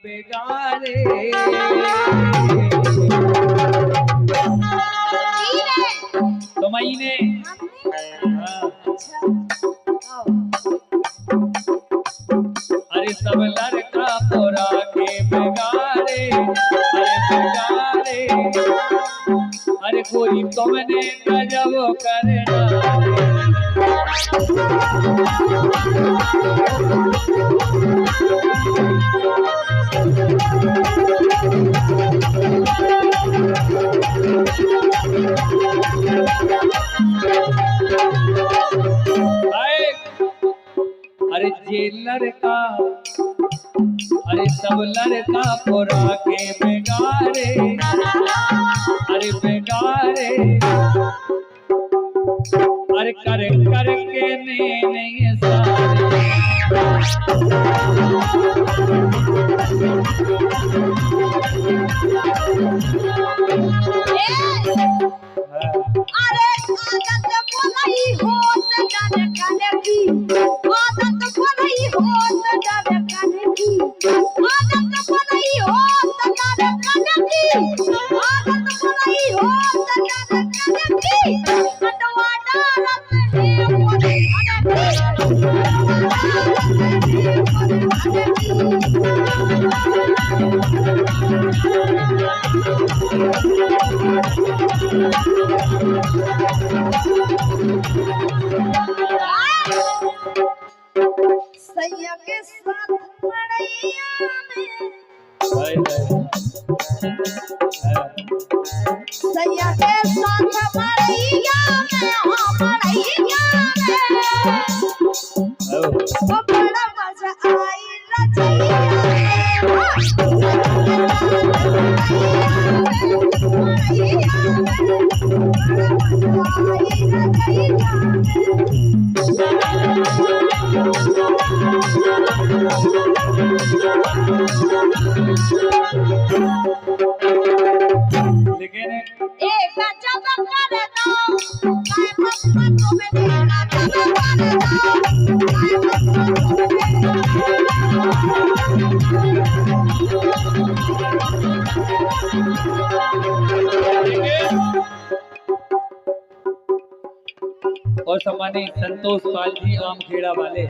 बेगारे। तो महीने अरे सब लड़का पोरा के बेगारे, अरे बेगारे, अरे कोई तुमने गजब करना। अरे जे लड़का, अरे सब लड़का पोरा के बेगारे, अरे बेगारे, अरे कर कर के नहीं सारे। अरे आदत बोलाई हो जाने काने की, आदत बोलाई हो जाने काने की, आदत बोलाई हो जाने काने की, आदत बोलाई हो जाने काने की। कटवा डालत है मोरे सैया के साथ मड़ैया में, सैया के साथ मड़ैया में, हाँ मड़ैया में वो बड़ा मजा आई रचैया लेकिन एक जब कर दो काय मत तुम्हें देना जब कर दो काय और सम्मानित संतोष पाल जी आम खेड़ा वाले